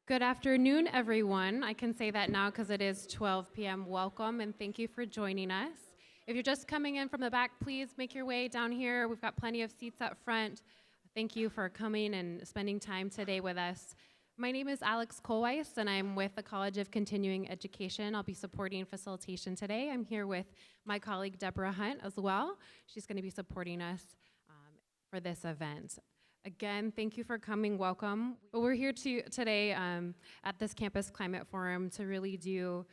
Good afternoon, everyone. I can say that now because it is 12 p.m. Welcome, and thank you for joining us. If you're just coming in from the back, please make your way down here. We've got plenty of seats up front. Thank you for coming and spending time today with us. My name is Alex Kohlweiss, and I'm with the College of Continuing Education. I'll be supporting facilitation today. I'm here with my colleague, Deborah Hunt, as well. She's going to be supporting us for this event. Again, thank you for coming, welcome. We're here today at this Campus Climate Forum to really do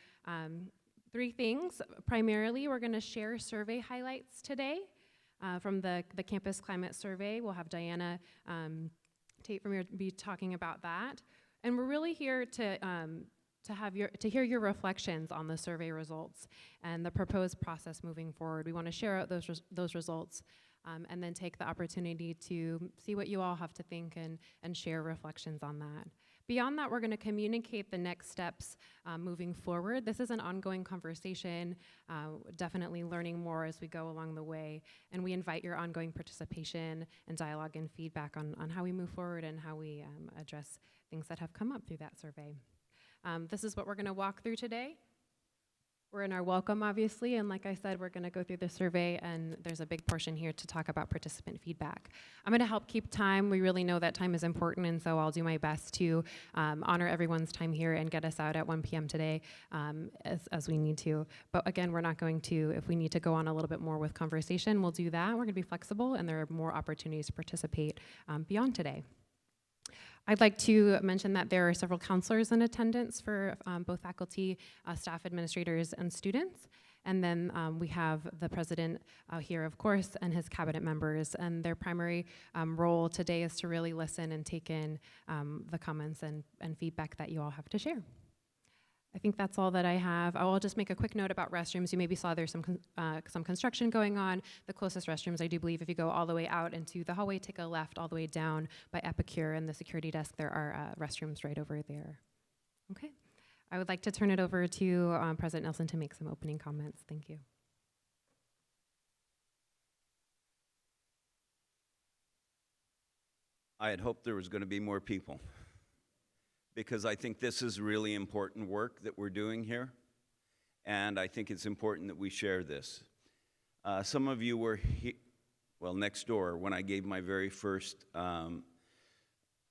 three things. Primarily, we're gonna share survey highlights today from the Campus Climate Survey. We'll have Diana Tate-Vermeer be talking about that. And we're really here to hear your reflections on the survey results and the proposed process moving forward. We wanna share out those results and then take the opportunity to see what you all have to think and share reflections on that. Beyond that, we're going to communicate the next steps moving forward. This is an ongoing conversation, definitely learning more as we go along the way, and we invite your ongoing participation and dialogue and feedback on how we move forward and how we address things that have come up through that survey. This is what we're going to walk through today. We're in our welcome, obviously, and like I said, we're gonna go through the survey, and there's a big portion here to talk about participant feedback. I'm gonna help keep time. We really know that time is important, and so I'll do my best to honor everyone's time here and get us out at 1 p.m. today as we need to. But again, we're not going to, if we need to go on a little bit more with conversation, we'll do that. We're gonna be flexible, and there are more opportunities to participate beyond today. I'd like to mention that there are several counselors in attendance for both faculty, staff, administrators, and students. And then we have the president here, of course, and his cabinet members. And their primary role today is to really listen and take in the comments and feedback that you all have to share. I think that's all that I have. I'll just make a quick note about restrooms. You maybe saw there's some construction going on. The closest restrooms, I do believe, if you go all the way out into the hallway, take a left all the way down by Epicure and the security desk, there are restrooms right over there. Okay. I would like to turn it over to President Nelson to make some opening comments. Thank you. I had hoped there was going to be more people, because I think this is really important work that we're doing here, and I think it's important that we share this. Some of you were next door when I gave my very first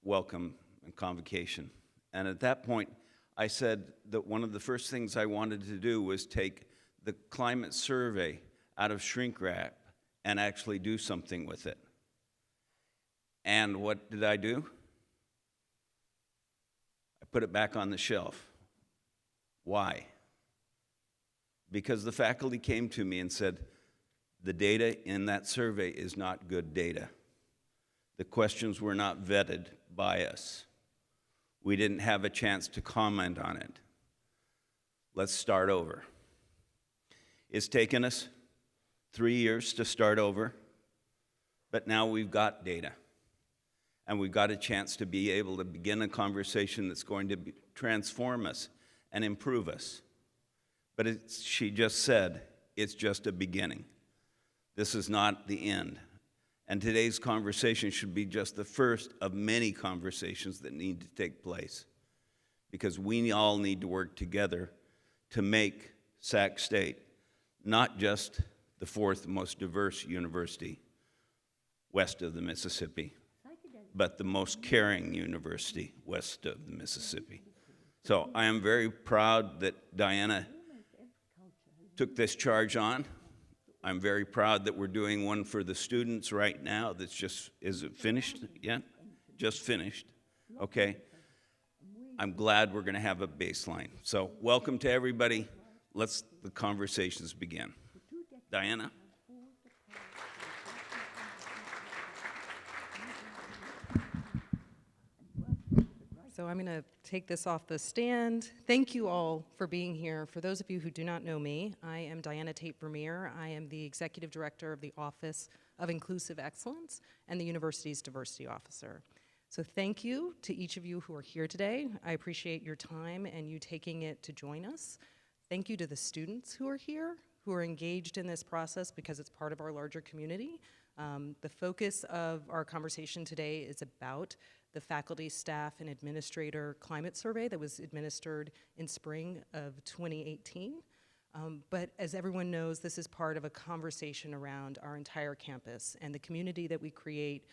welcome and convocation, and at that point I said that one of the first things I wanted to do was take the climate survey out of shrink wrap and actually do something with it. And what did I do? Put it back on the shelf. Why? Because the faculty came to me and said, the data in that survey is not good data. The questions were not vetted by us. We didn't have a chance to comment on it. Let's start over. It's taken us 3 years to start over, but now we've got data. And we've got a chance to be able to begin a conversation that's going to transform us and improve us. But she just said, it's just a beginning. This is not the end. And today's conversation should be just the first of many conversations that need to take place, because we all need to work together to make Sac State not just the fourth most diverse university west of the Mississippi, but the most caring university west of the Mississippi. So I am very proud that Diana took this charge on. I'm very proud that we're doing one for the students right now that's just, is it finished yet? Just finished, okay. I'm glad we're gonna have a baseline. So welcome to everybody. Let's the conversations begin. Diana? So I'm going to take this off the stand. Thank you all for being here. For those of you who do not know me, I am Diana Tate-Vermeer. I am the Executive Director of the Office of Inclusive Excellence and the university's Diversity Officer. So thank you to each of you who are here today. I appreciate your time and you taking it to join us. Thank you to the students who are here, who are engaged in this process because it's part of our larger community. The focus of our conversation today is about the faculty, staff, and administrator climate survey that was administered in spring of 2018. But as everyone knows, this is part of a conversation around our entire campus and the community that we create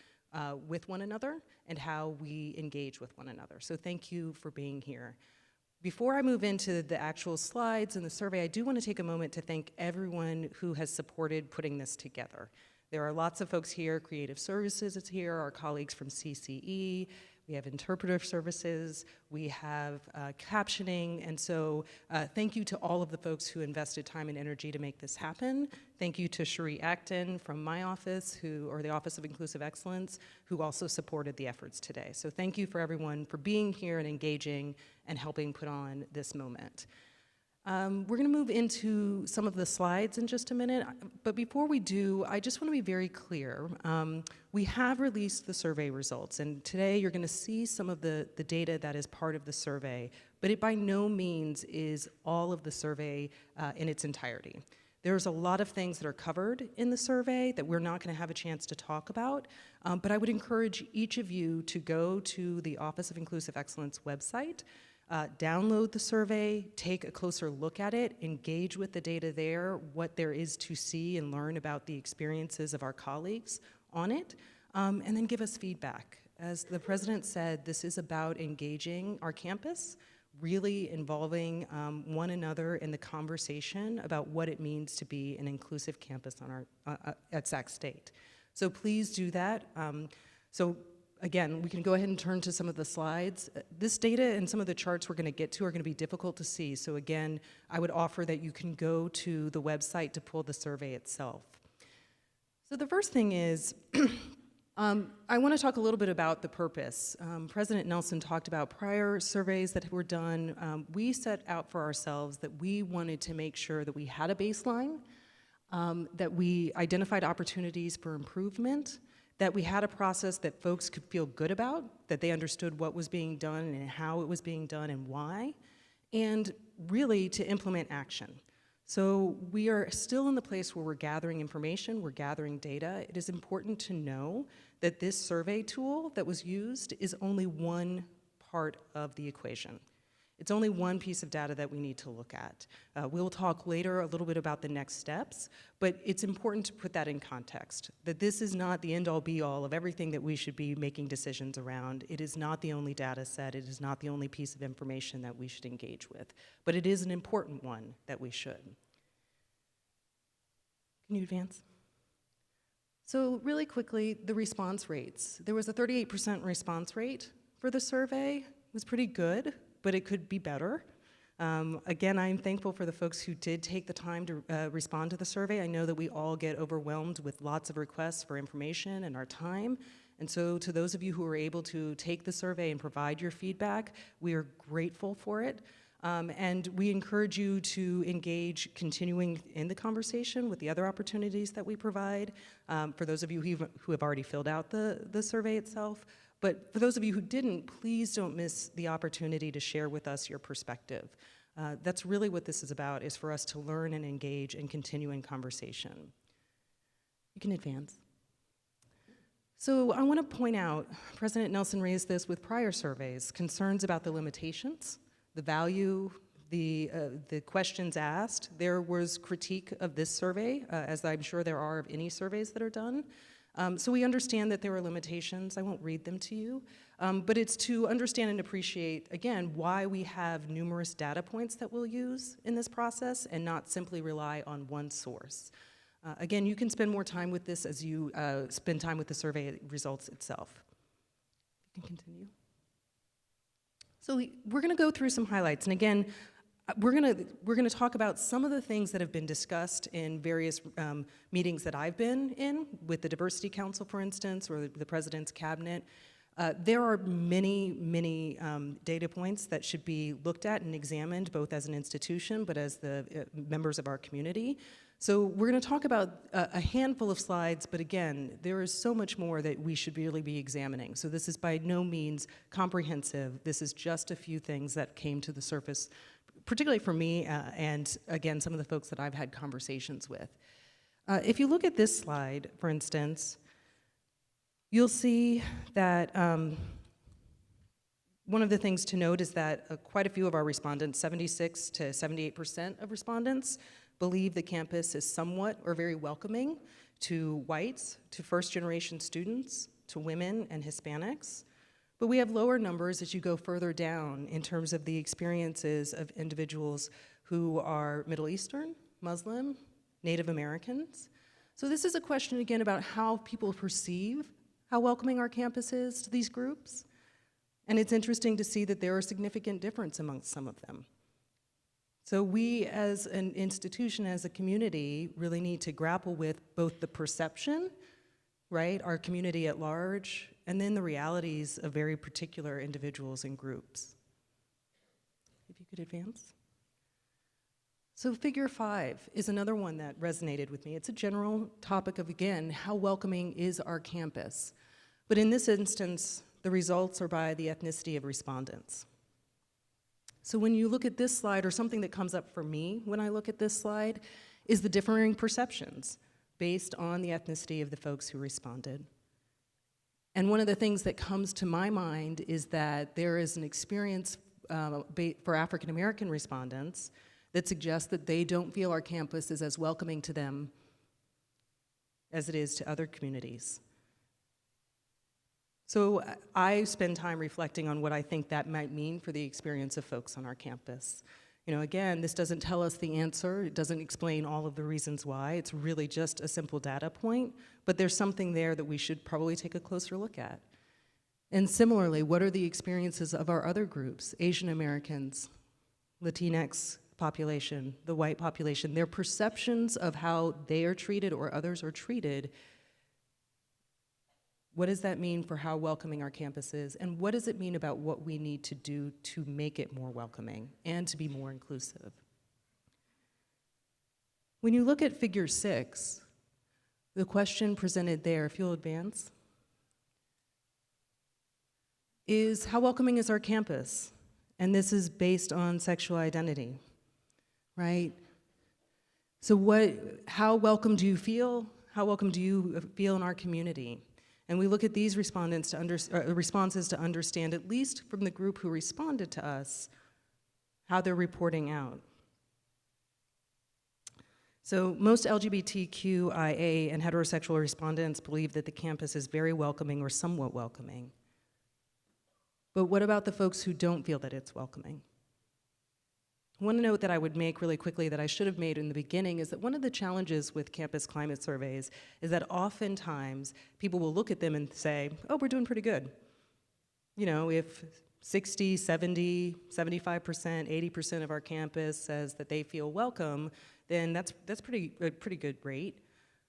with one another and how we engage with one another. So thank you for being here. Before I move into the actual slides and the survey, I do want to take a moment to thank everyone who has supported putting this together. There are lots of folks here. Creative Services is here, our colleagues from CCE, we have interpretive services, we have captioning, and so thank you to all of the folks who invested time and energy to make this happen. Thank you to Cherie Acton from my office, or the Office of Inclusive Excellence, who also supported the efforts today. So thank you for everyone for being here and engaging and helping put on this moment. We're going to move into some of the slides in just a minute, but before we do, I just want to be very clear. We have released the survey results, and today you're going to see some of the data that is part of the survey, but it by no means is all of the survey in its entirety. There's a lot of things that are covered in the survey that we're not going to have a chance to talk about, but I would encourage each of you to go to the Office of Inclusive Excellence website, download the survey, take a closer look at it, engage with the data there, what there is to see and learn about the experiences of our colleagues on it, and then give us feedback. As the president said, this is about engaging our campus, really involving one another in the conversation about what it means to be an inclusive campus on at Sac State. So please do that. Again, we can go ahead and turn to some of the slides. This data and some of the charts we're going to get to are going to be difficult to see. So again, I would offer that you can go to the website to pull the survey itself. So the first thing is, I want to talk a little bit about the purpose. President Nelson talked about prior surveys that were done. We set out for ourselves that we wanted to make sure that we had a baseline, that we identified opportunities for improvement, that we had a process that folks could feel good about, that they understood what was being done and how it was being done and why, and really to implement action. So we are still in the place where we're gathering information, we're gathering data. It is important to know that this survey tool that was used is only one part of the equation. It's only one piece of data that we need to look at. We'll talk later a little bit about the next steps, but it's important to put that in context, that this is not the end-all be-all of everything that we should be making decisions around. It is not the only data set. It is not the only piece of information that we should engage with, but it is an important one that we should. Can you advance? So really quickly, the response rates. There was a 38% response rate for the survey. It was pretty good, but it could be better. Again, I'm thankful for the folks who did take the time to respond to the survey. I know that we all get overwhelmed with lots of requests for information and our time. And so to those of you who were able to take the survey and provide your feedback, we are grateful for it. And we encourage you to engage continuing in the conversation with the other opportunities that we provide. For those of you who have already filled out the survey itself, but for those of you who didn't, please don't miss the opportunity to share with us your perspective. That's really what this is about, is for us to learn and engage and continue in conversation. You can advance. So I want to point out, President Nelson raised this with prior surveys, concerns about the limitations, the value, the questions asked. There was critique of this survey, as I'm sure there are of any surveys that are done. So we understand that there are limitations. I won't read them to you, but it's to understand and appreciate, again, why we have numerous data points that we'll use in this process and not simply rely on one source. Again, you can spend more time with this as you spend time with the survey results itself. You can continue. So we're going to go through some highlights, and again, we're gonna talk about some of the things that have been discussed in various meetings that I've been in, with the Diversity Council, for instance, or the President's Cabinet. There are many data points that should be looked at and examined, both as an institution, but as the members of our community. So we're gonna talk about a handful of slides, but again, there is so much more that we should really be examining. So this is by no means comprehensive. This is just a few things that came to the surface, particularly for me, and again, some of the folks that I've had conversations with. If you look at this slide, for instance, you'll see that one of the things to note is that quite a few of our respondents, 76 to 78% of respondents, believe the campus is somewhat or very welcoming to whites, to first-generation students, to women and Hispanics. But we have lower numbers as you go further down in terms of the experiences of individuals who are Middle Eastern, Muslim, Native Americans. So this is a question, again, about how people perceive how welcoming our campus is to these groups. And it's interesting to see that there are significant differences amongst some of them. So we, as an institution, as a community, really need to grapple with both the perception, right, our community at large, and then the realities of very particular individuals and groups. If you could advance. So figure 5 is another one that resonated with me. It's a general topic of, again, how welcoming is our campus? But in this instance, the results are by the ethnicity of respondents. So when you look at this slide, or something that comes up for me when I look at this slide, is the differing perceptions based on the ethnicity of the folks who responded. And one of the things that comes to my mind is that there is an experience for African American respondents that suggests that they don't feel our campus is as welcoming to them as it is to other communities. So I spend time reflecting on what I think that might mean for the experience of folks on our campus. You know, again, this doesn't tell us the answer. It doesn't explain all of the reasons why. It's really just a simple data point, but there's something there that we should probably take a closer look at. And similarly, what are the experiences of our other groups, Asian Americans, Latinx population, the white population, their perceptions of how they are treated or others are treated? What does that mean for how welcoming our campus is? And what does it mean about what we need to do to make it more welcoming and to be more inclusive? When you look at figure 6, the question presented there, if you'll advance, is how welcoming is our campus? And this is based on sexual identity, right? So how welcome do you feel? How welcome do you feel in our community? And we look at these responses to understand, at least from the group who responded to us, how they're reporting out. So most LGBTQIA and heterosexual respondents believe that the campus is very welcoming or somewhat welcoming. But what about the folks who don't feel that it's welcoming? One note that I would make really quickly that I should have made in the beginning is that one of the challenges with campus climate surveys is that oftentimes people will look at them and say, oh, we're doing pretty good. You know, if 60, 70, 75%, 80% of our campus says that they feel welcome, then that's a pretty good rate.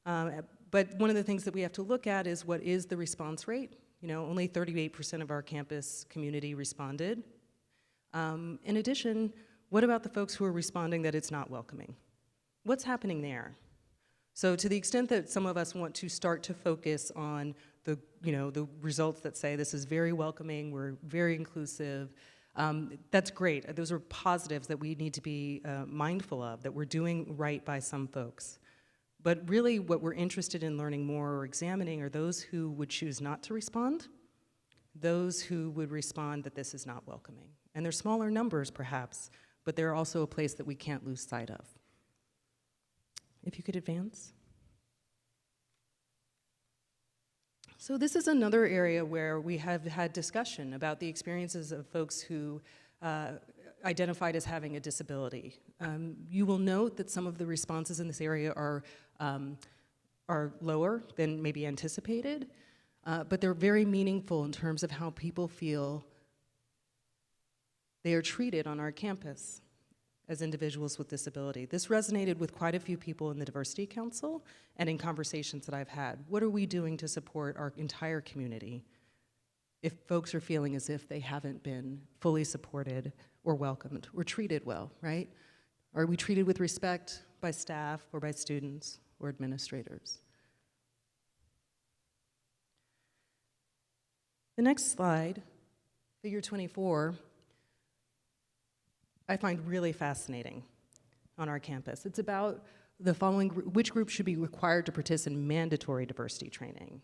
But one of the things that we have to look at is what is the response rate? You know, only 38% of our campus community responded. In addition, what about the folks who are responding that it's not welcoming? What's happening there? So to the extent that some of us want to start to focus on the results that say this is very welcoming, we're very inclusive, that's great. Those are positives that we need to be mindful of, that we're doing right by some folks. But really what we're interested in learning more or examining are those who would choose not to respond, those who would respond that this is not welcoming. And they're smaller numbers perhaps, but they're also a place that we can't lose sight of. If you could advance. So this is another area where we have had discussion about the experiences of folks who identified as having a disability. You will note that some of the responses in this area are lower than maybe anticipated, but they're very meaningful in terms of how people feel they are treated on our campus as individuals with disability. This resonated with quite a few people in the Diversity Council and in conversations that I've had. What are we doing to support our entire community if folks are feeling as if they haven't been fully supported or welcomed or treated well, right? Are we treated with respect by staff or by students or administrators? The next slide, figure 24, I find really fascinating on our campus. It's about which group should be required to participate in mandatory diversity training?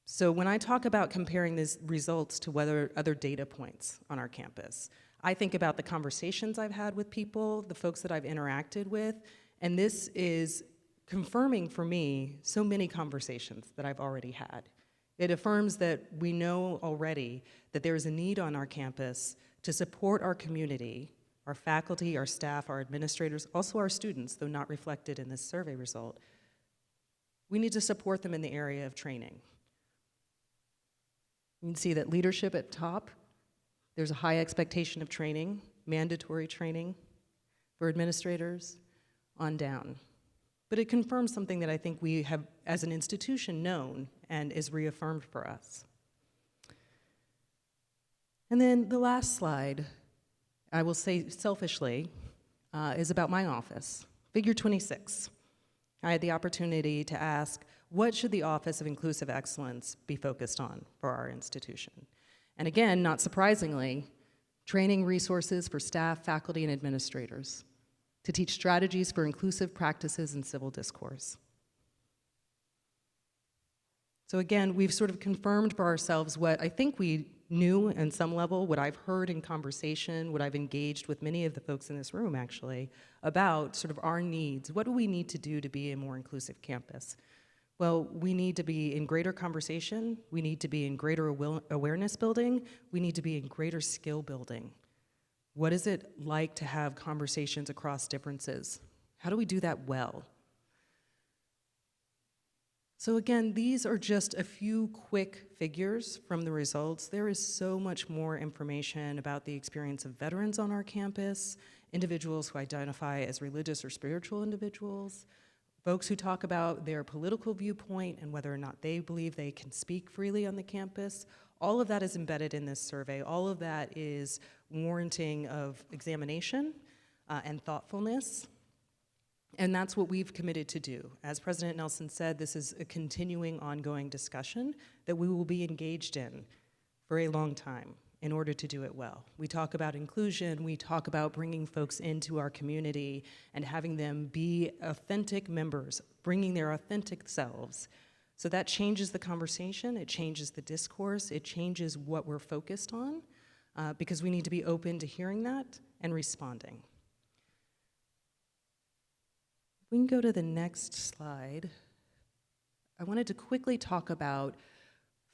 So when I talk about comparing these results to other data points on our campus, I think about the conversations I've had with people, the folks that I've interacted with, and this is confirming for me so many conversations that I've already had. It affirms that we know already that there is a need on our campus to support our community, our faculty, our staff, our administrators, also our students, though not reflected in this survey result. We need to support them in the area of training. You can see that leadership at top, there's a high expectation of training, mandatory training for administrators, on down. But it confirms something that I think we have, as an institution, known and is reaffirmed for us. And then the last slide, I will say selfishly, is about my office. Figure 26. I had the opportunity to ask, what should the Office of Inclusive Excellence be focused on for our institution? And again, not surprisingly, training resources for staff, faculty, and administrators to teach strategies for inclusive practices in civil discourse. So again, we've sort of confirmed for ourselves what I think we knew on some level, what I've heard in conversation, what I've engaged with many of the folks in this room actually, about sort of our needs. What do we need to do to be a more inclusive campus? Well, we need to be in greater conversation, we need to be in greater awareness building, we need to be in greater skill building. What is it like to have conversations across differences? How do we do that well? So again, these are just a few quick figures from the results. There is so much more information about the experience of veterans on our campus, individuals who identify as religious or spiritual individuals, folks who talk about their political viewpoint and whether or not they believe they can speak freely on the campus. All of that is embedded in this survey. All of that is warranting of examination and thoughtfulness. And that's what we've committed to do. As President Nelson said, this is a continuing, ongoing discussion that we will be engaged in for a long time in order to do it well. We talk about inclusion, we talk about bringing folks into our community and having them be authentic members, bringing their authentic selves. So that changes the conversation, it changes the discourse, it changes what we're focused on, because we need to be open to hearing that and responding. We can go to the next slide. I wanted to quickly talk about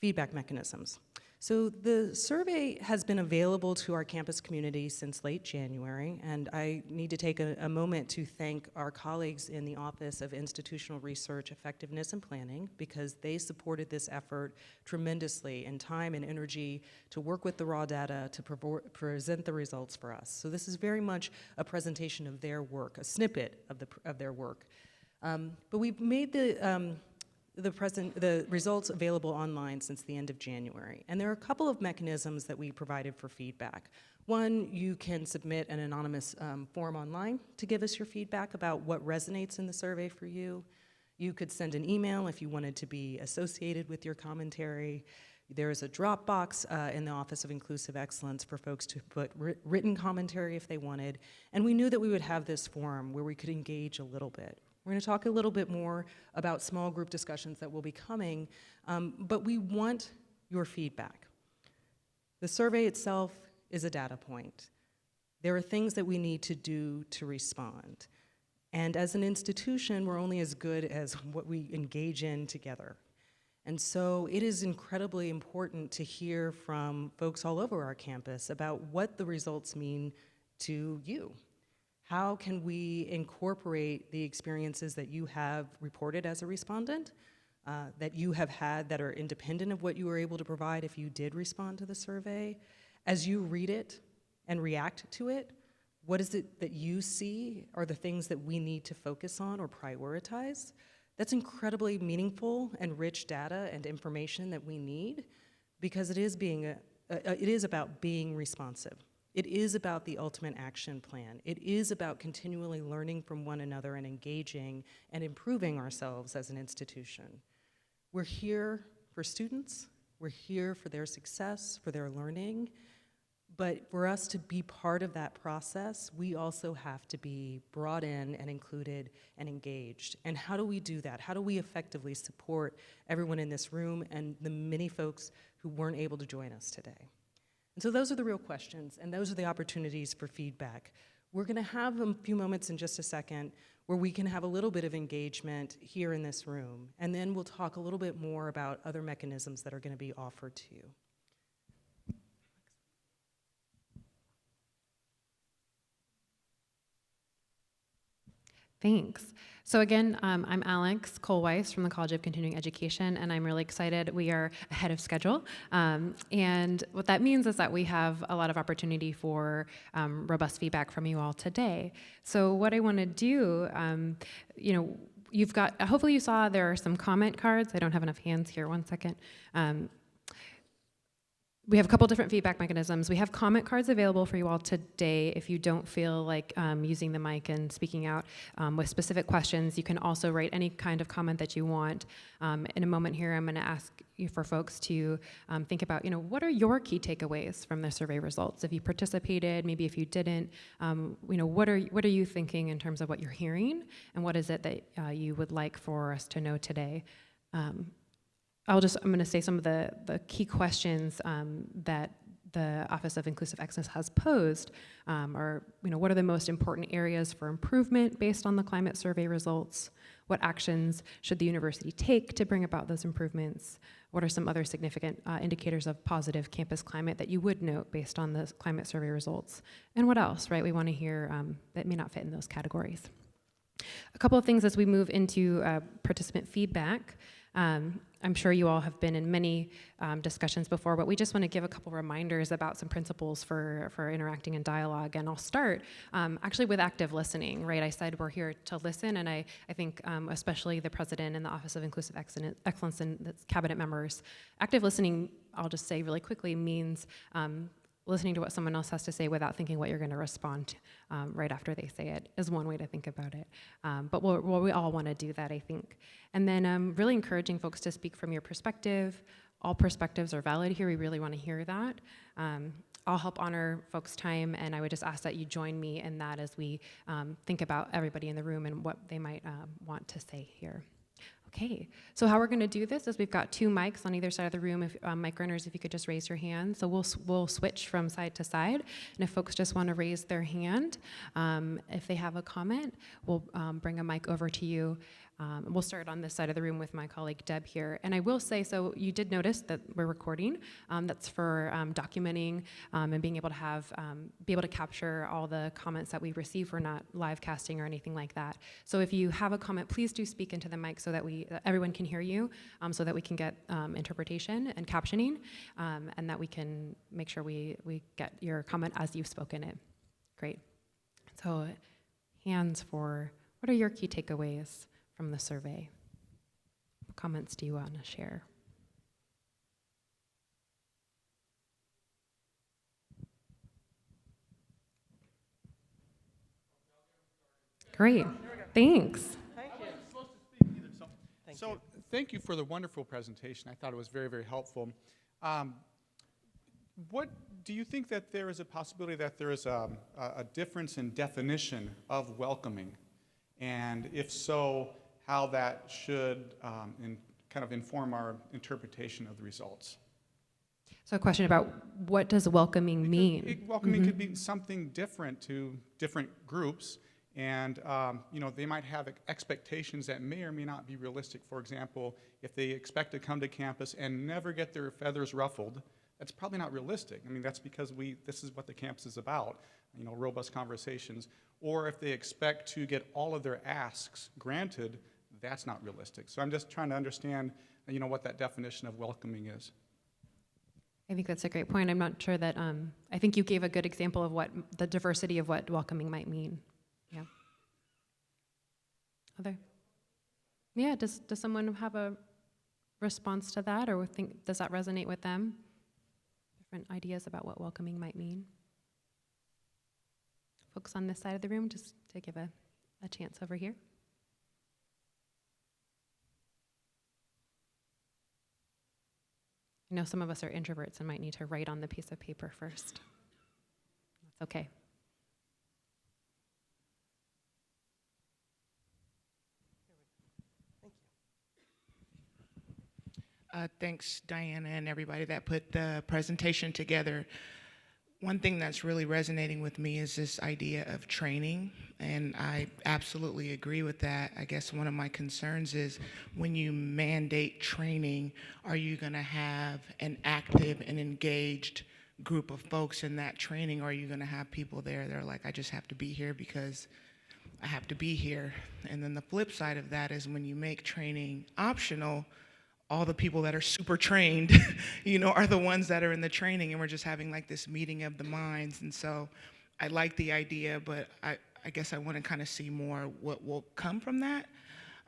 feedback mechanisms. So the survey has been available to our campus community since late January, and I need to take a moment to thank our colleagues in the Office of Institutional Research Effectiveness and Planning, because they supported this effort tremendously in time and energy to work with the raw data to present the results for us. So this is very much a presentation of their work, a snippet of their work. But we've made the results available online since the end of January. And there are a couple of mechanisms that we provided for feedback. One, you can submit an anonymous form online to give us your feedback about what resonates in the survey for you. You could send an email if you wanted to be associated with your commentary. There is a Dropbox in the Office of Inclusive Excellence for folks to put written commentary if they wanted. And we knew that we would have this forum where we could engage a little bit. We're going to talk a little bit more about small group discussions that will be coming, but we want your feedback. The survey itself is a data point. There are things that we need to do to respond. And as an institution, we're only as good as what we engage in together. And so it is incredibly important to hear from folks all over our campus about what the results mean to you. How can we incorporate the experiences that you have reported as a respondent, that you have had that are independent of what you were able to provide if you did respond to the survey? As you read it and react to it, what is it that you see are the things that we need to focus on or prioritize? That's incredibly meaningful and rich data and information that we need, because it is about being responsive. It is about the ultimate action plan. It is about continually learning from one another and engaging and improving ourselves as an institution. We're here for students. We're here for their success, for their learning. But for us to be part of that process, we also have to be brought in and included and engaged. And how do we do that? How do we effectively support everyone in this room and the many folks who weren't able to join us today? And so those are the real questions, and those are the opportunities for feedback. We're going to have a few moments in just a second where we can have a little bit of engagement here in this room, and then we'll talk a little bit more about other mechanisms that are going to be offered to you. Thanks. So again, I'm Alex Colweiss from the College of Continuing Education, and I'm really excited. We are ahead of schedule. And what that means is that we have a lot of opportunity for robust feedback from you all today. So what I want to do, you've got, hopefully you saw there are some comment cards. I don't have enough hands here, 1 second. We have a couple different feedback mechanisms. We have comment cards available for you all today. If you don't feel like using the mic and speaking out with specific questions, you can also write any kind of comment that you want. In a moment here, I'm going to ask you for folks to think about, what are your key takeaways from the survey results? If you participated, maybe if you didn't, what are you thinking in terms of what you're hearing, and what is it that you would like for us to know today? I'm going to say some of the key questions that the Office of Inclusive Excellence has posed are, what are the most important areas for improvement based on the climate survey results? What actions should the university take to bring about those improvements? What are some other significant indicators of positive campus climate that you would note based on the climate survey results? And what else, right? We want to hear that may not fit in those categories. A couple of things as we move into participant feedback. I'm sure you all have been in many discussions before, but we just want to give a couple reminders about some principles for interacting in dialogue. And I'll start actually with active listening, right? I said we're here to listen, and I think especially the president and the Office of Inclusive Excellence and the cabinet members, active listening, I'll just say really quickly, means listening to what someone else has to say without thinking what you're going to respond right after they say it is one way to think about it. But we all want to do that, I think. And then really encouraging folks to speak from your perspective. All perspectives are valid here. We really want to hear that. I'll help honor folks' time, and I would just ask that you join me in that as we think about everybody in the room and what they might want to say here. Okay, so how we're going to do this is we've got 2 mics on either side of the room. If mic runners, if you could just raise your hand. So we'll switch from side to side, and if folks just want to raise their hand, if they have a comment, we'll bring a mic over to you. We'll start on this side of the room with my colleague Deb here. And I will say, so you did notice that we're recording. That's for documenting and being able to capture all the comments that we receive. We're not live casting or anything like that. So if you have a comment, please do speak into the mic so that everyone can hear you, so that we can get interpretation and captioning, and that we can make sure we get your comment as you've spoken it. Great. So hands for, what are your key takeaways from the survey? What comments do you want to share? Great, thanks. Thank you for the wonderful presentation. I thought it was very, very helpful. What do you think that there is a possibility that there is a difference in definition of welcoming? And if so, how that should kind of inform our interpretation of the results? So a question about what does welcoming mean? Welcoming could be something different to different groups, and they might have expectations that may or may not be realistic. For example, if they expect to come to campus and never get their feathers ruffled, that's probably not realistic. I mean, that's because this is what the campus is about, robust conversations. Or if they expect to get all of their asks granted, that's not realistic. So I'm just trying to understand, what that definition of welcoming is. I think that's a great point. I'm not sure that, I think you gave a good example of what the diversity of what welcoming might mean. Yeah. Other? Yeah, does someone have a response to that, or does that resonate with them? Different ideas about what welcoming might mean? Folks on this side of the room, just to give a chance over here. I know some of us are introverts and might need to write on the piece of paper first. It's okay. Thanks, Diana, and everybody that put the presentation together. One thing that's really resonating with me is this idea of training, and I absolutely agree with that. I guess one of my concerns is when you mandate training, are you going to have an active and engaged group of folks in that training, or are you going to have people there that are like, I just have to be here because I have to be here? And then the flip side of that is when you make training optional, all the people that are super trained, are the ones that are in the training, and we're just having like this meeting of the minds. And so I like the idea, but I guess I want to kind of see more what will come from that.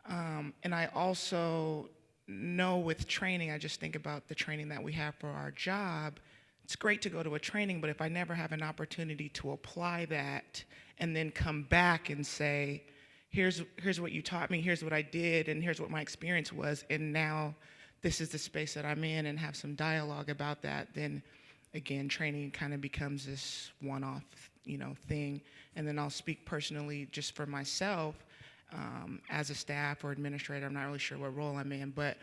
And I also know with training, I just think about the training that we have for our job. It's great to go to a training, but if I never have an opportunity to apply that and then come back and say, here's what you taught me, here's what I did, and here's what my experience was, and now this is the space that I'm in, and have some dialogue about that, then again, training kind of becomes this one-off, thing. And then I'll speak personally just for myself as a staff or administrator. I'm not really sure what role I'm in, but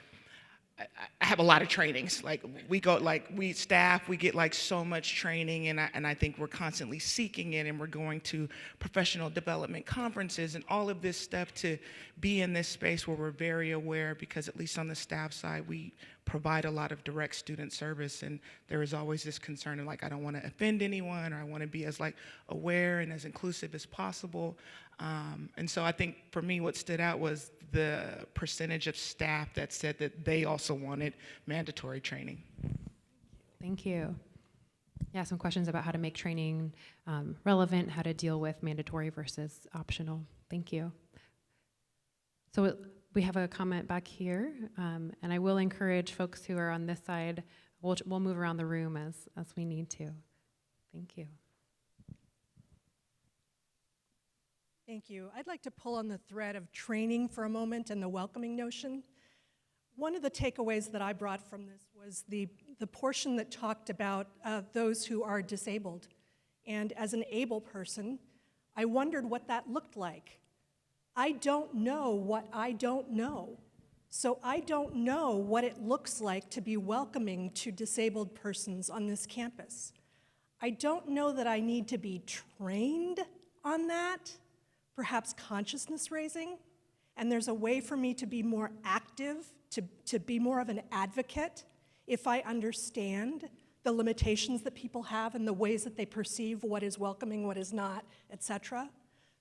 I have a lot of trainings. Like we get like so much training, and I think we're constantly seeking it, and we're going to professional development conferences and all of this stuff to be in this space where we're very aware, because at least on the staff side, we provide a lot of direct student service, and there is always this concern of like, I don't want to offend anyone, or I want to be as like aware and as inclusive as possible. And so I think for me, what stood out was the percentage of staff that said that they also wanted mandatory training. Thank you. Yeah, some questions about how to make training relevant, how to deal with mandatory versus optional. Thank you. So we have a comment back here, and I will encourage folks who are on this side, we'll move around the room as we need to. Thank you. Thank you. I'd like to pull on the thread of training for a moment and the welcoming notion. One of the takeaways that I brought from this was the portion that talked about those who are disabled. And as an able person, I wondered what that looked like. I don't know what I don't know. So I don't know what it looks like to be welcoming to disabled persons on this campus. I don't know that I need to be trained on that. Perhaps consciousness raising, and there's a way for me to be more active, to be more of an advocate if I understand the limitations that people have and the ways that they perceive what is welcoming, what is not, etc.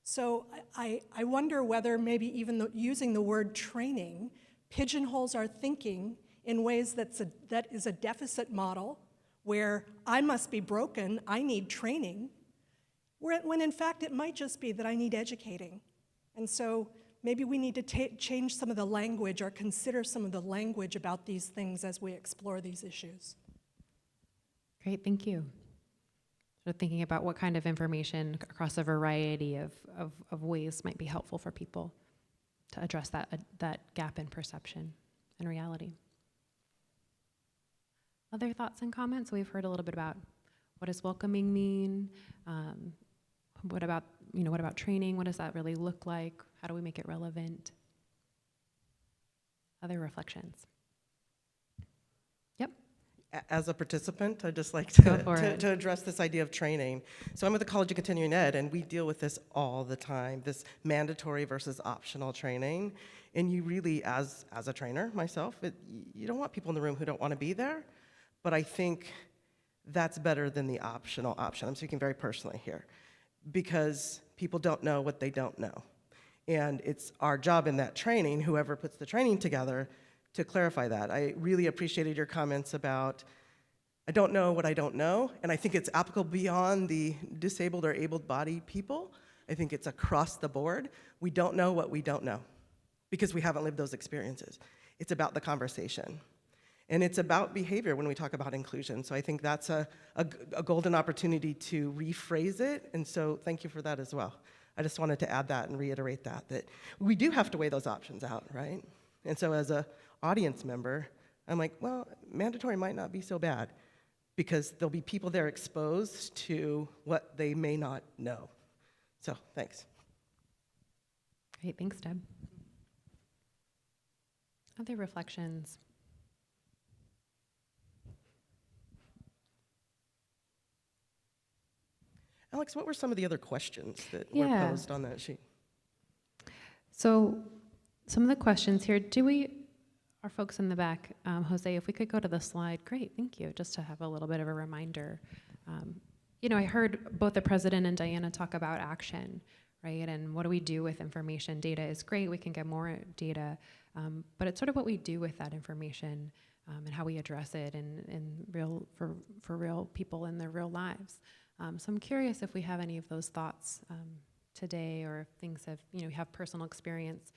So I wonder whether maybe even using the word training pigeonholes our thinking in ways that is a deficit model where I must be broken, I need training, when in fact it might just be that I need educating. And so maybe we need to change some of the language or consider some of the language about these things as we explore these issues. Great, thank you. So thinking about what kind of information across a variety of ways might be helpful for people to address that gap in perception and reality. Other thoughts and comments? We've heard a little bit about what does welcoming mean? What about training? What does that really look like? How do we make it relevant? Other reflections? Yep. As a participant, I'd just like Go for it. to address this idea of training. So I'm at the College of Continuing Ed, and we deal with this all the time, this mandatory versus optional training. And you really, as a trainer myself, you don't want people in the room who don't want to be there, but I think that's better than the optional option. I'm speaking very personally here, because people don't know what they don't know. And it's our job in that training, whoever puts the training together, to clarify that. I really appreciated your comments about, I don't know what I don't know, and I think it's applicable beyond the disabled or able-bodied people. I think it's across the board. We don't know what we don't know, because we haven't lived those experiences. It's about the conversation. And it's about behavior when we talk about inclusion. So I think that's a golden opportunity to rephrase it. And so thank you for that as well. I just wanted to add that and reiterate that we do have to weigh those options out, right? And so as an audience member, I'm like, well, mandatory might not be so bad, because there'll be people there exposed to what they may not know. So, thanks. Great, thanks, Deb. Other reflections? Alex, what were some of the other questions that were Yeah. posed on that sheet? So some of the questions here, our folks in the back, Jose, if we could go to the slide, great, thank you, just to have a little bit of a reminder. I heard both the president and Diana talk about action, right? And what do we do with information? Data is great, we can get more data, but it's sort of what we do with that information and how we address it for real people in their real lives. So I'm curious if we have any of those thoughts today, or if things have, you have personal experience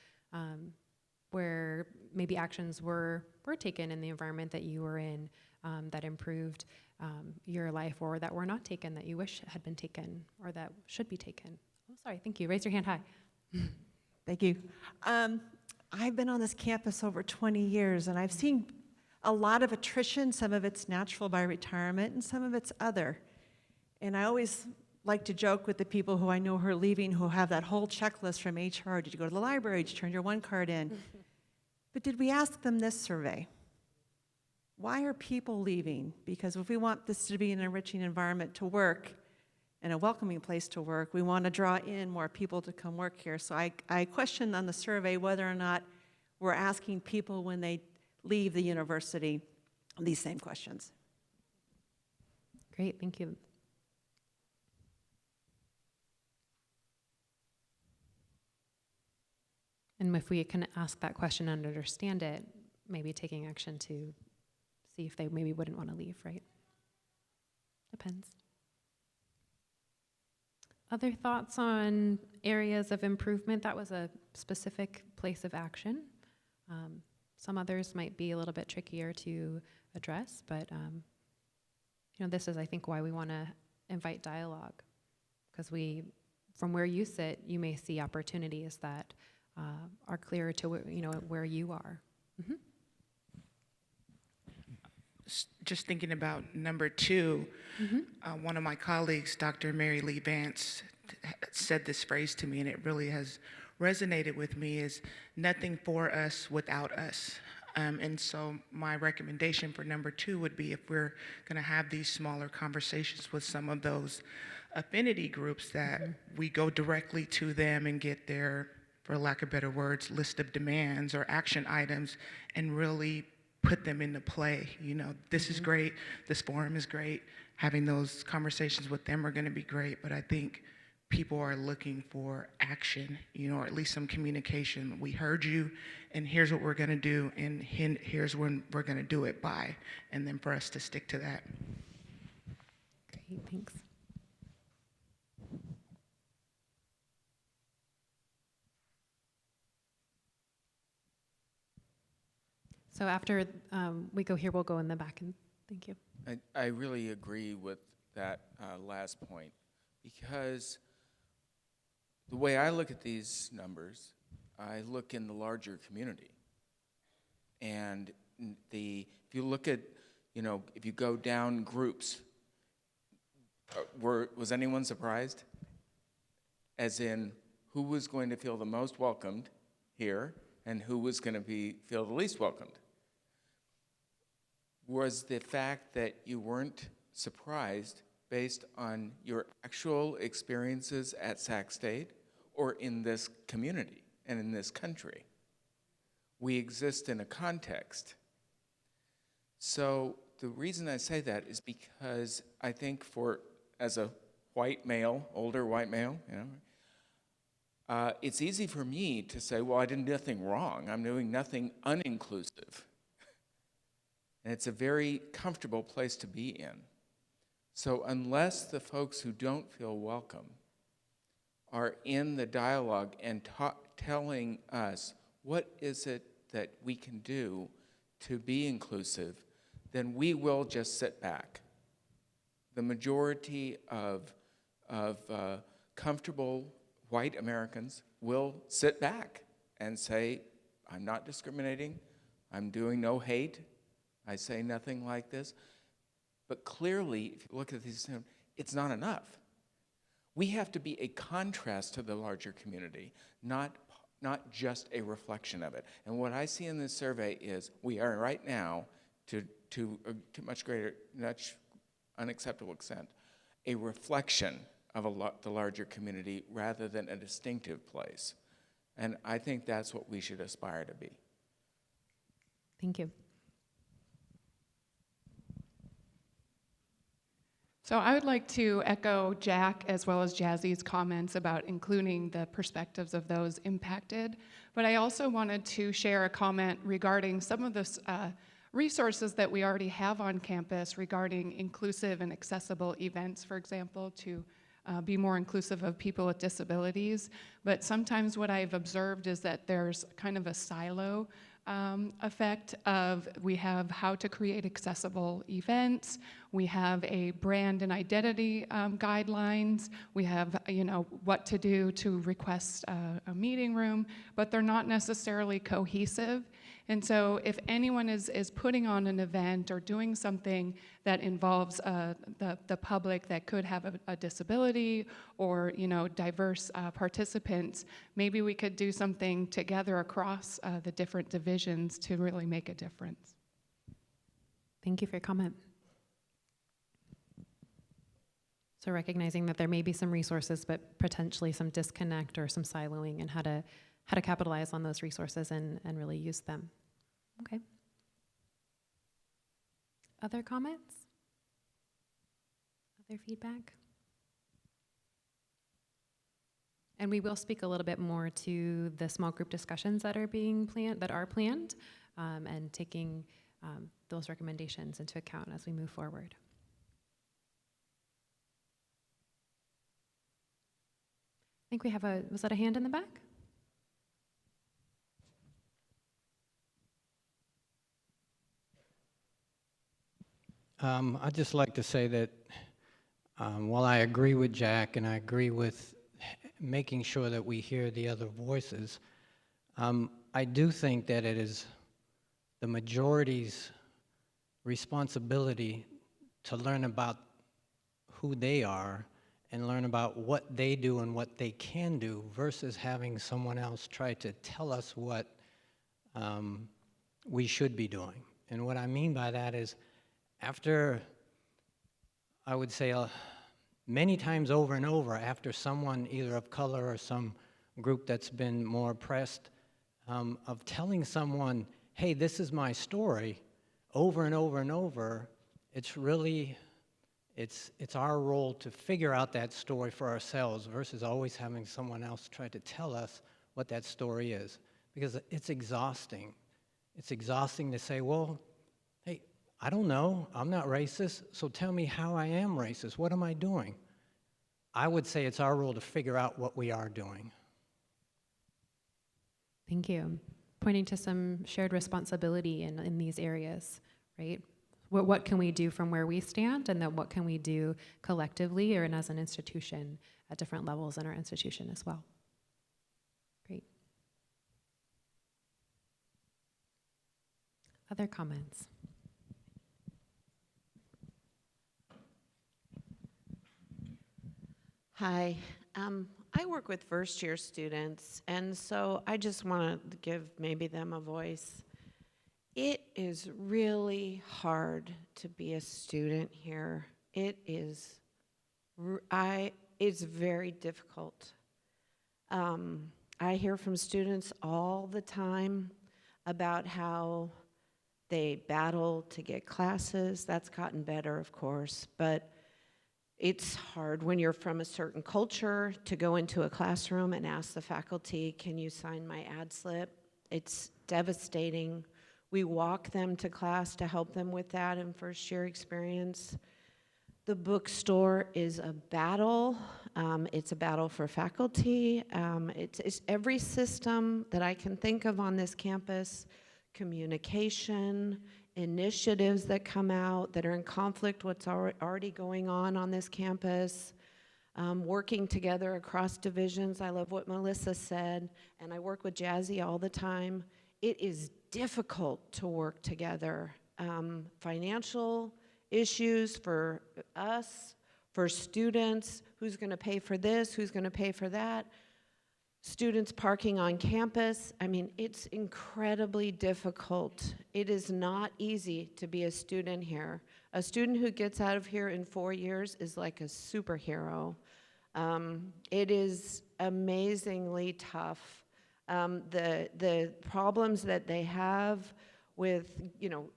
where maybe actions were taken in the environment that you were in that improved your life, or that were not taken that you wish had been taken, or that should be taken. Oh, sorry, thank you. Raise your hand high. Thank you. I've been on this campus over 20 years, and I've seen a lot of attrition. Some of it's natural by retirement, and some of it's other. And I always like to joke with the people who I know who are leaving, who have that whole checklist from HR. Did you go to the library? Did you turn your one card in? But did we ask them this survey? Why are people leaving? Because if we want this to be an enriching environment to work and a welcoming place to work, we want to draw in more people to come work here. So I questioned on the survey whether or not we're asking people when they leave the university these same questions. Great, thank you. And if we can ask that question and understand it, maybe taking action to see if they maybe wouldn't want to leave, right? Depends. Other thoughts on areas of improvement? That was a specific place of action. Some others might be a little bit trickier to address, but this is, I think, why we want to invite dialogue, because from where you sit, you may see opportunities that are clearer to where you are. Mm-hmm. Just thinking about number 2, one of my colleagues, Dr. Mary Lee Vance, said this phrase to me, and it really has resonated with me, is nothing for us without us. And so my recommendation for number 2 would be, if we're going to have these smaller conversations with some of those affinity groups, that we go directly to them and get their, for lack of better words, list of demands or action items, and really put them into play. This is great, this forum is great, having those conversations with them are going to be great, but I think people are looking for action, or at least some communication. We heard you, and here's what we're going to do, and here's when we're going to do it by, and then for us to stick to that. Great, thanks. So after we go here, we'll go in the back, and thank you. I really agree with that last point, because the way I look at these numbers, I look in the larger community. And if you look at, if you go down groups, was anyone surprised? As in, who was going to feel the most welcomed here, and who was going to feel the least welcomed? Was the fact that you weren't surprised based on your actual experiences at Sac State or in this community and in this country? We exist in a context. So the reason I say that is because I think as a white male, older white male, it's easy for me to say, well, I did nothing wrong. I'm doing nothing uninclusive. And it's a very comfortable place to be in. So unless the folks who don't feel welcome are in the dialogue and telling us what is it that we can do to be inclusive, then we will just sit back. The majority of comfortable white Americans will sit back and say, I'm not discriminating, I'm doing no hate, I say nothing like this. But clearly, if you look at these, it's not enough. We have to be a contrast to the larger community, not just a reflection of it. And what I see in this survey is we are right now, to much unacceptable extent, a reflection of the larger community rather than a distinctive place. And I think that's what we should aspire to be. Thank you. So I would like to echo Jack as well as Jazzy's comments about including the perspectives of those impacted. But I also wanted to share a comment regarding some of the resources that we already have on campus regarding inclusive and accessible events, for example, to be more inclusive of people with disabilities. But sometimes what I've observed is that there's kind of a silo effect of, we have how to create accessible events, we have a brand and identity guidelines, we have what to do to request a meeting room, but they're not necessarily cohesive. And so if anyone is putting on an event or doing something that involves the public that could have a disability or diverse participants, maybe we could do something together across the different divisions to really make a difference. Thank you for your comment. So recognizing that there may be some resources, but potentially some disconnect or some siloing, and how to capitalize on those resources and really use them. Okay. Other comments? Other feedback? And we will speak a little bit more to the small group discussions that are being planned, and taking those recommendations into account as we move forward. I think we have was that a hand in the back? I'd just like to say that while I agree with Jack and I agree with making sure that we hear the other voices, I do think that it is the majority's responsibility to learn about who they are and learn about what they do and what they can do versus having someone else try to tell us what we should be doing. And what I mean by that is, after, I would say, many times over and over, after someone either of color or some group that's been more oppressed, of telling someone, hey, this is my story, over and over and over, it's really, it's our role to figure out that story for ourselves versus always having someone else try to tell us what that story is. Because it's exhausting. It's exhausting to say, well, hey, I don't know, I'm not racist, so tell me how I am racist. What am I doing? I would say it's our role to figure out what we are doing. Thank you. Pointing to some shared responsibility in these areas, right? What can we do from where we stand, and then what can we do collectively or as an institution at different levels in our institution as well? Great. Other comments? Hi, I work with first-year students, and so I just want to give maybe them a voice. It is really hard to be a student here. It's very difficult. I hear from students all the time about how they battle to get classes. That's gotten better, of course, but it's hard when you're from a certain culture to go into a classroom and ask the faculty, can you sign my ad slip? It's devastating. We walk them to class to help them with that in first year experience. The bookstore is a battle. It's a battle for faculty. It's every system that I can think of on this campus, communication, initiatives that come out that are in conflict with what's already going on this campus, working together across divisions. I love what Melissa said, and I work with Jazzy all the time. It is difficult to work together. Financial issues for us, for students, who's going to pay for this, who's going to pay for that, students parking on campus. I mean, it's incredibly difficult. It is not easy to be a student here. A student who gets out of here in 4 years is like a superhero. It is amazingly tough. The problems that they have with,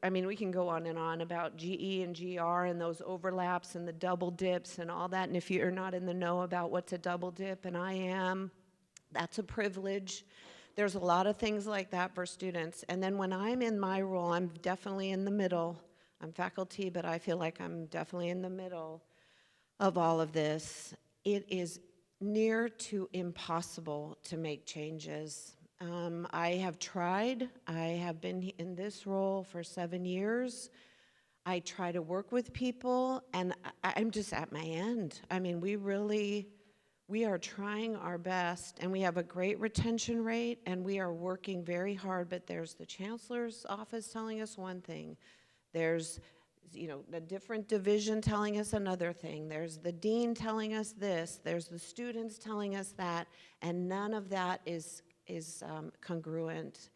I mean, we can go on and on about GE and GR and those overlaps and the double dips and all that. And if you're not in the know about what's a double dip, and I am, that's a privilege. There's a lot of things like that for students. And then when I'm in my role, I'm definitely in the middle. I'm faculty, but I feel like I'm definitely in the middle of all of this. It is near to impossible to make changes. I have tried. I have been in this role for 7 years. I try to work with people, and I'm just at my end. I mean, we are trying our best, and we have a great retention rate, and we are working very hard, but there's the chancellor's office telling us one thing. There's the different division telling us another thing. There's the dean telling us this. There's the students telling us that, and none of that is congruent.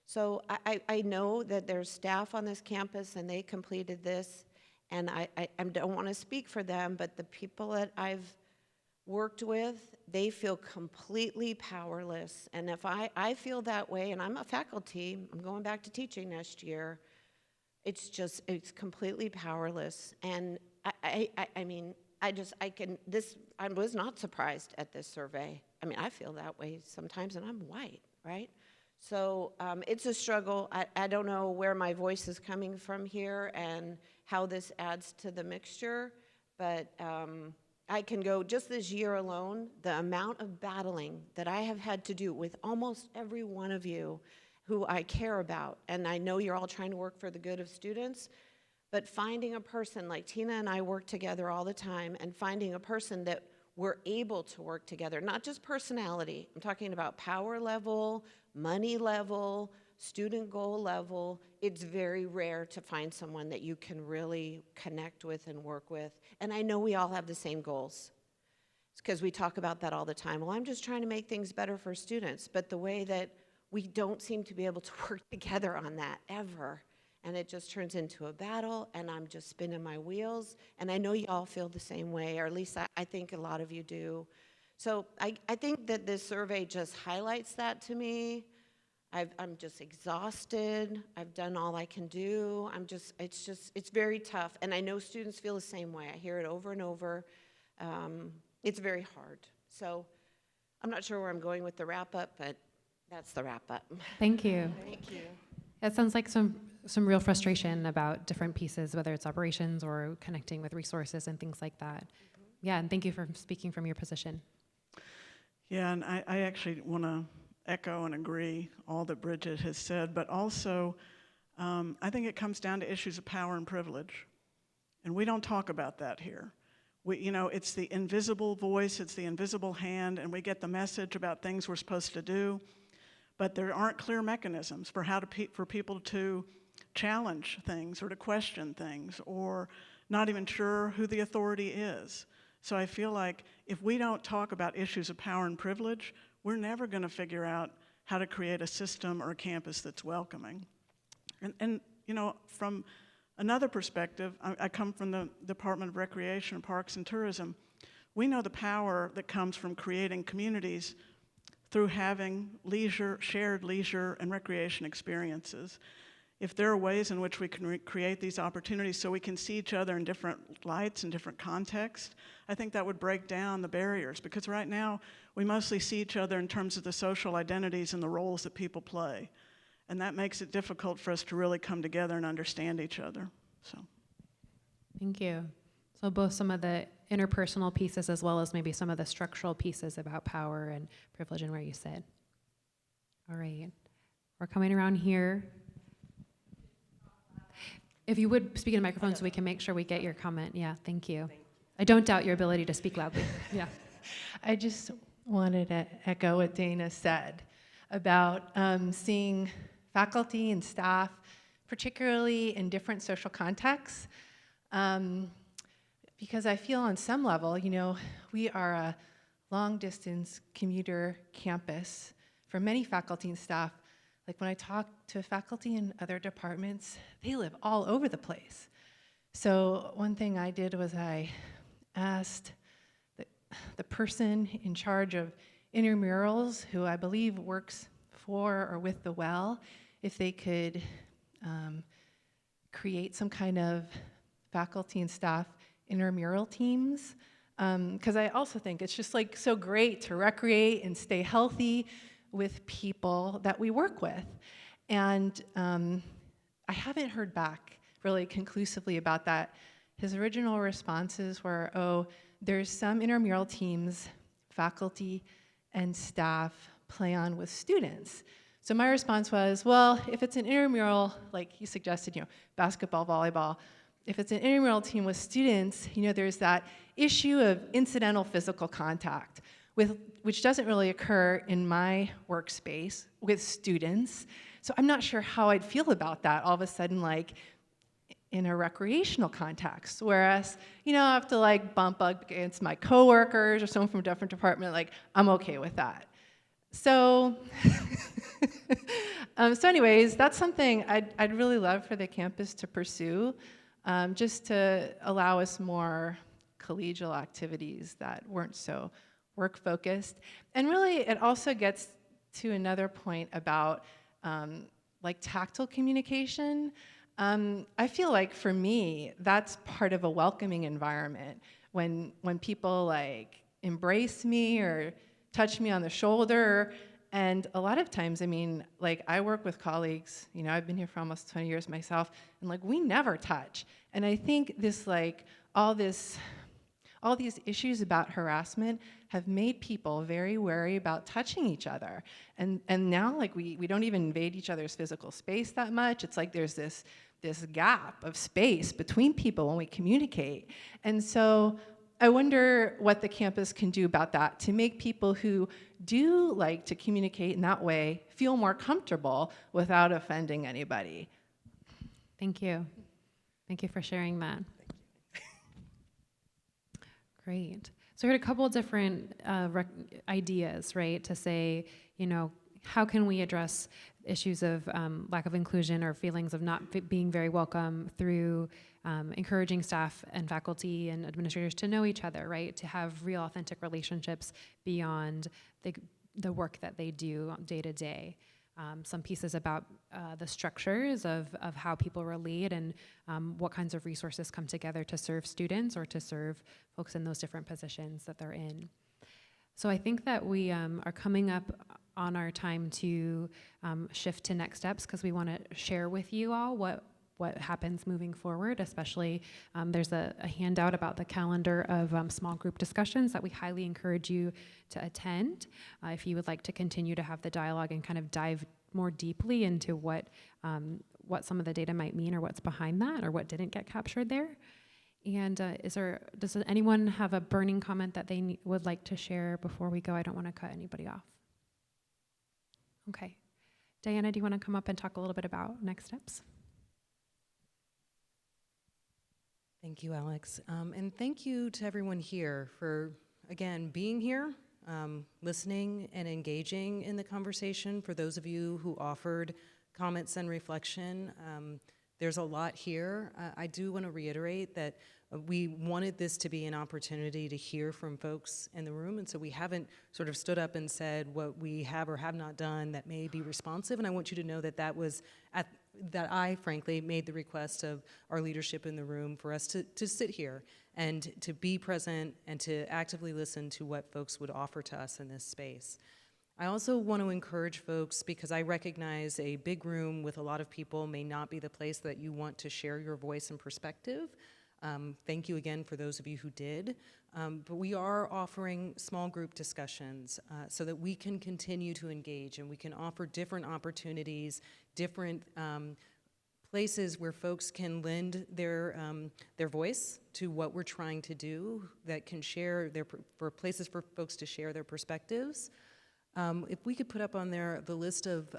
So I know that there's staff on this campus, and they completed this, and I don't want to speak for them, but the people that I've worked with, they feel completely powerless. And if I feel that way, and I'm a faculty, I'm going back to teaching next year, it's completely powerless. And I was not surprised at this survey. I mean, I feel that way sometimes, and I'm white, right? So it's a struggle. I don't know where my voice is coming from here and how this adds to the mixture, but I can go, just this year alone, the amount of battling that I have had to do with almost every one of you who I care about, and I know you're all trying to work for the good of students, but finding a person, like Tina and I work together all the time, and finding a person that we're able to work together, not just personality, I'm talking about power level, money level, student goal level. It's very rare to find someone that you can really connect with and work with. And I know we all have the same goals. It's because we talk about that all the time. Well, I'm just trying to make things better for students, but the way that we don't seem to be able to work together on that ever. And it just turns into a battle, and I'm just spinning my wheels. And I know you all feel the same way, or at least I think a lot of you do. So I think that this survey just highlights that to me. I'm just exhausted. I've done all I can do. It's very tough. And I know students feel the same way. I hear it over and over. It's very hard. So I'm not sure where I'm going with the wrap up, but that's the wrap up. Thank you. Thank you. That sounds like some real frustration about different pieces, whether it's operations or connecting with resources and things like that. Yeah, and thank you for speaking from your position. Yeah, and I actually want to echo and agree all that Bridget has said, but also I think it comes down to issues of power and privilege, and we don't talk about that here. It's the invisible voice, it's the invisible hand, and we get the message about things we're supposed to do, but there aren't clear mechanisms for for people to challenge things or to question things, or not even sure who the authority is. So I feel like if we don't talk about issues of power and privilege, we're never going to figure out how to create a system or a campus that's welcoming. And from another perspective, I come from the Department of Recreation, Parks, and Tourism. We know the power that comes from creating communities through having shared leisure and recreation experiences. If there are ways in which we can create these opportunities so we can see each other in different lights and different contexts, I think that would break down the barriers, because right now we mostly see each other in terms of the social identities and the roles that people play. And that makes it difficult for us to really come together and understand each other. So, Thank you. So both some of the interpersonal pieces as well as maybe some of the structural pieces about power and privilege and where you sit. All right. We're coming around here. If you would speak in the microphone so we can make sure we get your comment. Yeah, thank you. I don't doubt your ability to speak loudly. Yeah. I just wanted to echo what Dana said about seeing faculty and staff, particularly in different social contexts, Because I feel on some level, you know, we are a long-distance commuter campus for many faculty and staff. Like when I talk to faculty in other departments, they live all over the place. So one thing I did was I asked the person in charge of intramurals, who I believe works for or with the Well, if they could create some kind of faculty and staff intramural teams. Because I also think it's just like so great to recreate and stay healthy with people that we work with. And I haven't heard back really conclusively about that. His original responses were, oh, there's some intramural teams, faculty and staff play on with students. So my response was, well, if it's an intramural, like he suggested, you know, basketball, volleyball, if it's an intramural team with students, you know, there's that issue of incidental physical contact, which doesn't really occur in my workspace with students. So I'm not sure how I'd feel about that all of a sudden, like in a recreational context. Whereas, you know, I have to like bump up against my coworkers or someone from a different department, like I'm okay with that. So, so anyways, that's something I'd really love for the campus to pursue, just to allow us more collegial activities that weren't so work-focused. And really, it also gets to another point about like tactile communication. I feel like for me, that's part of a welcoming environment. When people like embrace me or touch me on the shoulder. And a lot of times, I mean, like I work with colleagues, you know, I've been here for almost 20 years myself, and like we never touch. And I think this like, all these issues about harassment have made people very wary about touching each other. And now like we don't even invade each other's physical space that much. It's like there's this gap of space between people when we communicate. And so I wonder what the campus can do about that to make people who do like to communicate in that way feel more comfortable without offending anybody. Thank you. Thank you for sharing that. Great. So we heard a couple of different ideas, right, to say, you know, how can we address issues of lack of inclusion or feelings of not being very welcome through encouraging staff and faculty and administrators to know each other, right? To have real authentic relationships beyond the work that they do day to day. Some pieces about the structures of how people relate and what kinds of resources come together to serve students or to serve folks in those different positions that they're in. So I think that we are coming up on our time to shift to next steps, because we want to share with you all what happens moving forward, especially there's a handout about the calendar of small group discussions that we highly encourage you to attend if you would like to continue to have the dialogue and kind of dive more deeply into what some of the data might mean or what's behind that or what didn't get captured there. And does anyone have a burning comment that they would like to share before we go? I don't want to cut anybody off. Okay. Diana, do you want to come up and talk a little bit about next steps? Thank you, Alex. And thank you to everyone here for, again, being here, listening and engaging in the conversation. For those of you who offered comments and reflection, there's a lot here. I do want to reiterate that we wanted this to be an opportunity to hear from folks in the room, and so we haven't sort of stood up and said what we have or have not done that may be responsive, and I want you to know that that I, frankly, made the request of our leadership in the room for us to sit here and to be present and to actively listen to what folks would offer to us in this space. I also want to encourage folks, because I recognize a big room with a lot of people may not be the place that you want to share your voice and perspective. Thank you again for those of you who did. But we are offering small group discussions so that we can continue to engage and we can offer different opportunities, different places where folks can lend their voice to what we're trying to do, that can share for places for folks to share their perspectives. If we could put up on there the list of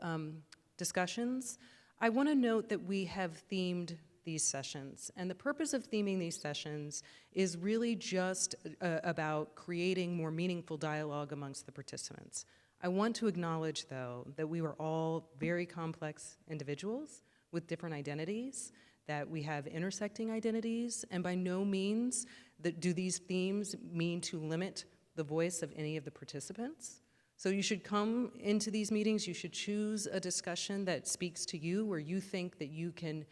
discussions, I want to note that we have themed these sessions. And the purpose of theming these sessions is really just about creating more meaningful dialogue amongst the participants. I want to acknowledge, though, that we are all very complex individuals with different identities, that we have intersecting identities, and by no means do these themes mean to limit the voice of any of the participants. So you should come into these meetings, you should choose a discussion that speaks to you, where you think that you can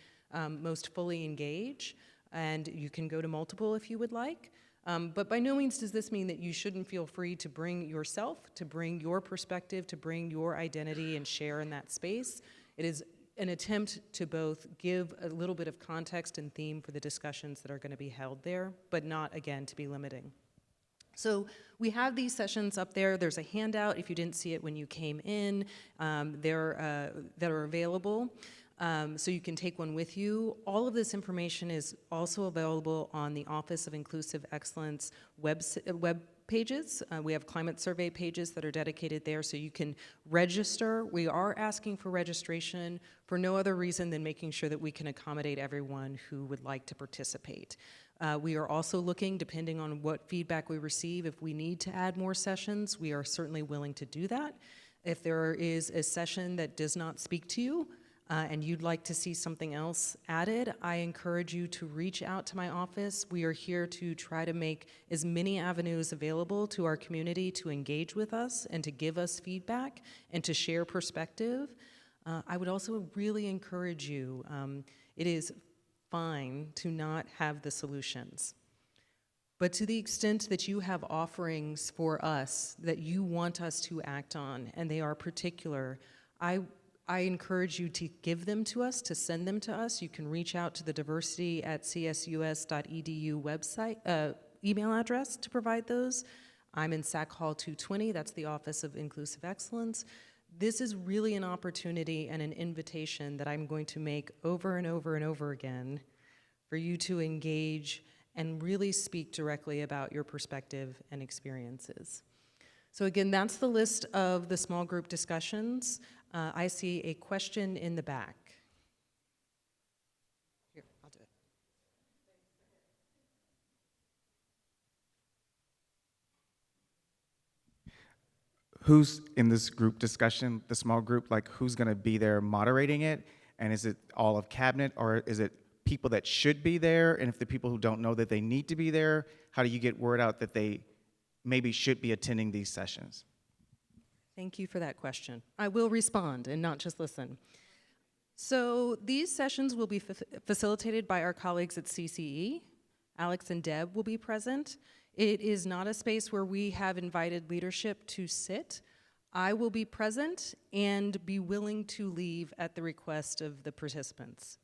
most fully engage, and you can go to multiple if you would like. But by no means does this mean that you shouldn't feel free to bring yourself, to bring your perspective, to bring your identity and share in that space. It is an attempt to both give a little bit of context and theme for the discussions that are going to be held there, but not, again, to be limiting. So we have these sessions up there. There's a handout, if you didn't see it when you came in, that are available. So you can take one with you. All of this information is also available on the Office of Inclusive Excellence web pages. We have climate survey pages that are dedicated there, so you can register. We are asking for registration for no other reason than making sure that we can accommodate everyone who would like to participate. We are also looking, depending on what feedback we receive, if we need to add more sessions, we are certainly willing to do that. If there is a session that does not speak to you, and you'd like to see something else added, I encourage you to reach out to my office. We are here to try to make as many avenues available to our community to engage with us and to give us feedback and to share perspective. I would also really encourage you, it is fine to not have the solutions. But to the extent that you have offerings for us that you want us to act on, and they are particular, I encourage you to give them to us, to send them to us. You can reach out to the diversity@csus.edu website, email address to provide those. I'm in SAC Hall 220, that's the Office of Inclusive Excellence. This is really an opportunity and an invitation that I'm going to make over and over and over again for you to engage and really speak directly about your perspective and experiences. So again, that's the list of the small group discussions. I see a question in the back. Here, I'll do it. Who's in this group discussion, the small group, like who's gonna be there moderating it? And is it all of cabinet, or is it people that should be there? And if the people who don't know that they need to be there, how do you get word out that they maybe should be attending these sessions? Thank you for that question. I will respond and not just listen. So these sessions will be facilitated by our colleagues at CCE. Alex and Deb will be present. It is not a space where we have invited leadership to sit. I will be present and be willing to leave at the request of the participants.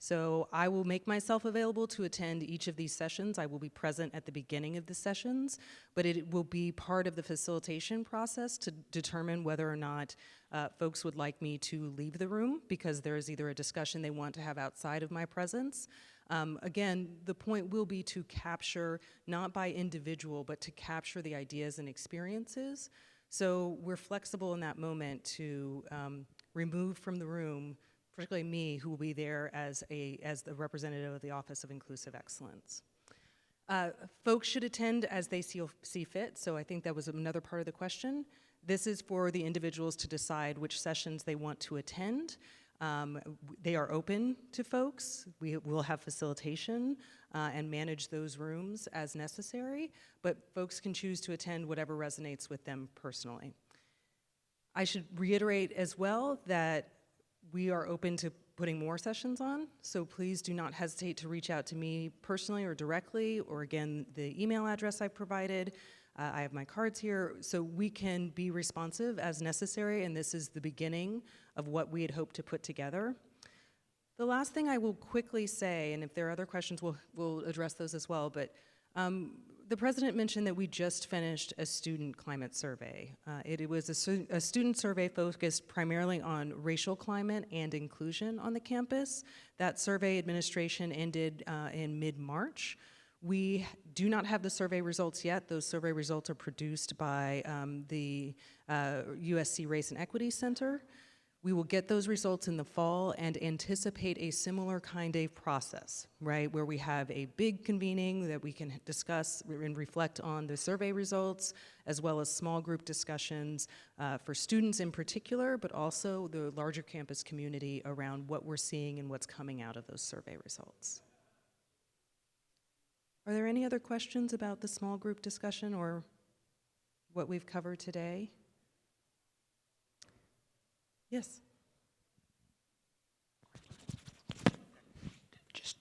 So I will make myself available to attend each of these sessions. I will be present at the beginning of the sessions, but it will be part of the facilitation process to determine whether or not folks would like me to leave the room because there is either a discussion they want to have outside of my presence. Again, the point will be to capture, not by individual, but to capture the ideas and experiences. So we're flexible in that moment to remove from the room, particularly me, who will be there as the representative of the Office of Inclusive Excellence. Folks should attend as they see fit, so I think that was another part of the question. This is for the individuals to decide which sessions they want to attend. They are open to folks. We will have facilitation and manage those rooms as necessary, but folks can choose to attend whatever resonates with them personally. I should reiterate as well that we are open to putting more sessions on, so please do not hesitate to reach out to me personally or directly, or again, the email address I provided. I have my cards here, so we can be responsive as necessary, and this is the beginning of what we had hoped to put together. The last thing I will quickly say, and if there are other questions, we'll address those as well, but the president mentioned that we just finished a student climate survey. It was a student survey focused primarily on racial climate and inclusion on the campus. That survey administration ended in mid-March. We do not have the survey results yet. Those survey results are produced by the USC Race and Equity Center. We will get those results in the fall and anticipate a similar kind of process, right? Where we have a big convening that we can discuss and reflect on the survey results, as well as small group discussions for students in particular, but also the larger campus community around what we're seeing and what's coming out of those survey results. Are there any other questions about the small group discussion or what we've covered today? Yes.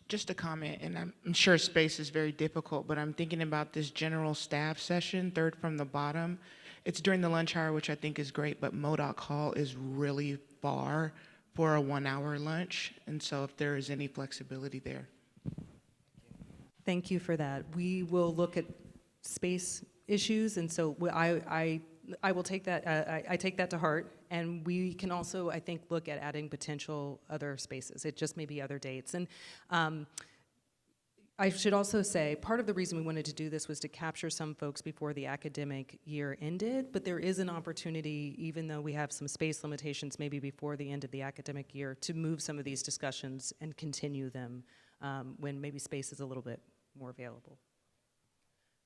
Just a comment, and I'm sure space is very difficult, but I'm thinking about this general staff session, third from the bottom. It's during the lunch hour, which I think is great, but Modoc Hall is really far for a 1-hour lunch, and so if there is any flexibility there. Thank you for that. We will look at space issues, and so I will take that. I take that to heart, and we can also, I think, look at adding potential other spaces. It just may be other dates. And I should also say, part of the reason we wanted to do this was to capture some folks before the academic year ended, but there is an opportunity, even though we have some space limitations maybe before the end of the academic year, to move some of these discussions and continue them when maybe space is a little bit more available.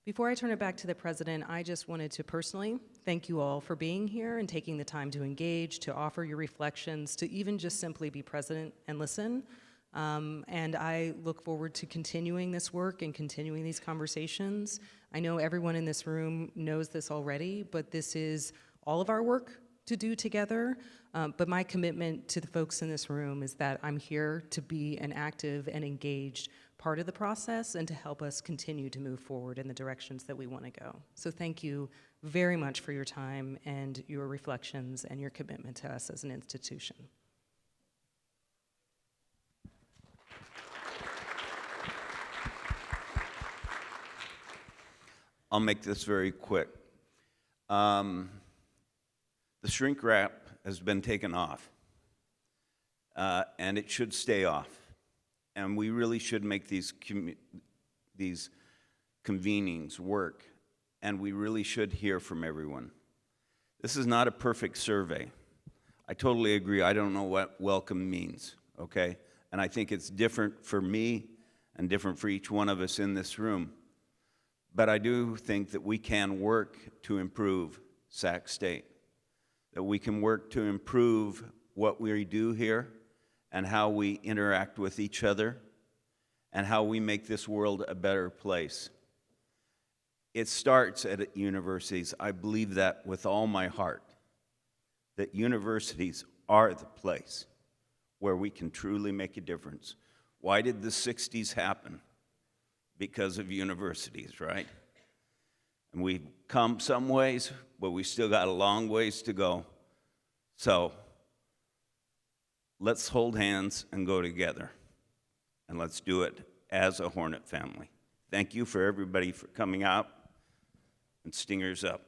Before I turn it back to the president, I just wanted to personally thank you all for being here and taking the time to engage, to offer your reflections, to even just simply be present and listen. And I look forward to continuing this work and continuing these conversations. I know everyone in this room knows this already, but this is all of our work to do together. But my commitment to the folks in this room is that I'm here to be an active and engaged part of the process and to help us continue to move forward in the directions that we want to go. So thank you very much for your time and your reflections and your commitment to us as an institution. I'll make this very quick. The shrink wrap has been taken off, and it should stay off. And we really should make these convenings work, and we really should hear from everyone. This is not a perfect survey. I totally agree. I don't know what welcome means, okay? And I think it's different for me and different for each one of us in this room. But I do think that we can work to improve Sac State, that we can work to improve what we do here and how we interact with each other and how we make this world a better place. It starts at universities. I believe that with all my heart, that universities are the place where we can truly make a difference. Why did the 60s happen? Because of universities, right? And we've come some ways, but we still got a long ways to go. So let's hold hands and go together. And let's do it as a Hornet family. Thank you for everybody for coming out. And Stingers up.